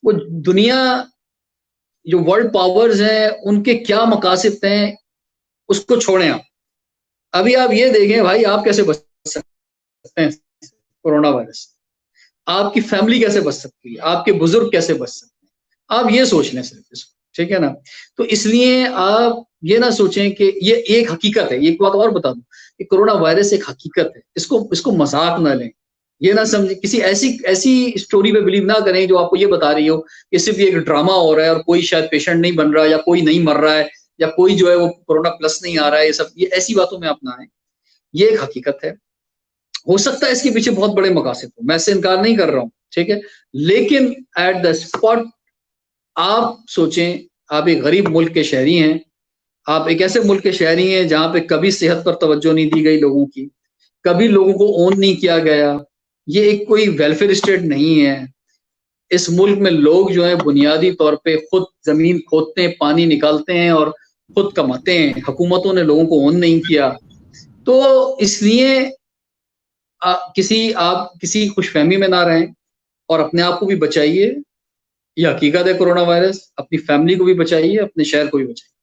وہ دنیا، جو ورلڈ پاورز ہیں، ان کے کیا مقاصد ہیں اس کو چھوڑیں. ابھی آپ یہ دیکھیں بھائی، آپ کیسے بچ سکتے ہیں کورونا وائرس سے، آپ کی فیملی کیسے بچ سکتی ہے، آپ کے بزرگ کیسے بچ سکتے ہیں. آپ یہ سوچ لیں صرف اس کو. ٹھیک ہے نا؟ تو اس لیے آپ یہ نہ سوچیں کہ یہ ایک حقیقت ہے. ایک بات اور بتا دوں کہ کورونا وائرس ایک حقیقت ہے. اس کو مذاق نہ لیں. یہ نہ سمجھیں، کسی ایسی اسٹوری پہ بلیو نہ کریں جو آپ کو یہ بتا رہی ہو کہ صرف یہ ایک ڈرامہ ہو رہا ہے اور کوئی شاید پیشنٹ نہیں بن رہا، یا کوئی نہیں مر رہا ہے، یا کوئی جو ہے وہ کورونا پلس نہیں آ رہا ہے. یہ ایسی باتوں میں آپ نہ آئیں. یہ ایک حقیقت ہے. ہو سکتا ہے اس کے پیچھے بہت بڑے مقاصد ہوں، میں اس سے انکار نہیں کر رہا ہوں. ٹھیک ہے، لیکن ایٹ دا اسپاٹ آپ سوچیں. آپ ایک غریب ملک کے شہری ہیں، آپ ایک ایسے ملک کے شہری ہیں جہاں پہ کبھی صحت پر توجہ نہیں دی گئی لوگوں کی، کبھی لوگوں کو اون نہیں کیا گیا. یہ ایک کوئی ویلفیئر اسٹیٹ نہیں ہے. اس ملک میں لوگ جو ہیں بنیادی طور پہ خود زمین کھودتے ہیں، پانی نکالتے ہیں اور خود کماتے ہیں. حکومتوں نے لوگوں کو اون نہیں کیا. تو اس لیے آپ کسی خوش فہمی میں نہ رہیں اور اپنے آپ کو بھی بچائیے. یہ حقیقت ہے کرونا وائرس. اپنی فیملی کو بھی بچائیے، اپنے شہر کو بھی بچائیے.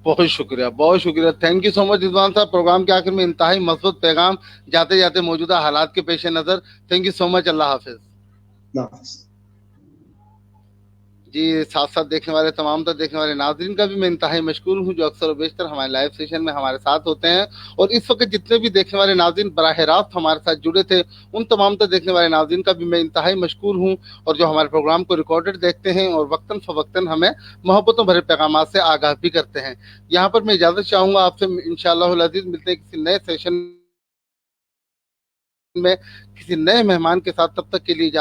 بہت شکریہ، بہت شکریہ. تھینک یو سو مچ رضوان صاحب. پروگرام کے آخر میں انتہائی مثبت پیغام، جاتے جاتے موجودہ حالات کے پیش نظر. تھینک یو سو مچ. اللہ حافظ. اللہ حافظ. جی، ساتھ ساتھ دیکھنے والے تمام تر دیکھنے والے ناظرین کا بھی میں انتہائی مشکور ہوں جو اکثر و بیشتر ہمارے لائیو سیشن میں ہمارے ساتھ ہوتے ہیں. اور اس وقت جتنے بھی دیکھنے والے ناظرین براہ راست ہمارے ساتھ جڑے تھے، ان تمام تر دیکھنے والے ناظرین کا بھی میں انتہائی مشکور ہوں. اور جو ہمارے پروگرام کو ریکارڈڈ دیکھتے ہیں اور وقتاً فوقتاً ہمیں محبتوں بھرے پیغامات سے آگاہ بھی کرتے ہیں. یہاں پر میں اجازت چاہوں گا آپ سے. انشاءاللہ العزیز ملتے ہیں کسی نئے سیشن میں کسی نئے مہمان کے ساتھ. تب تک کے لیے اجازت.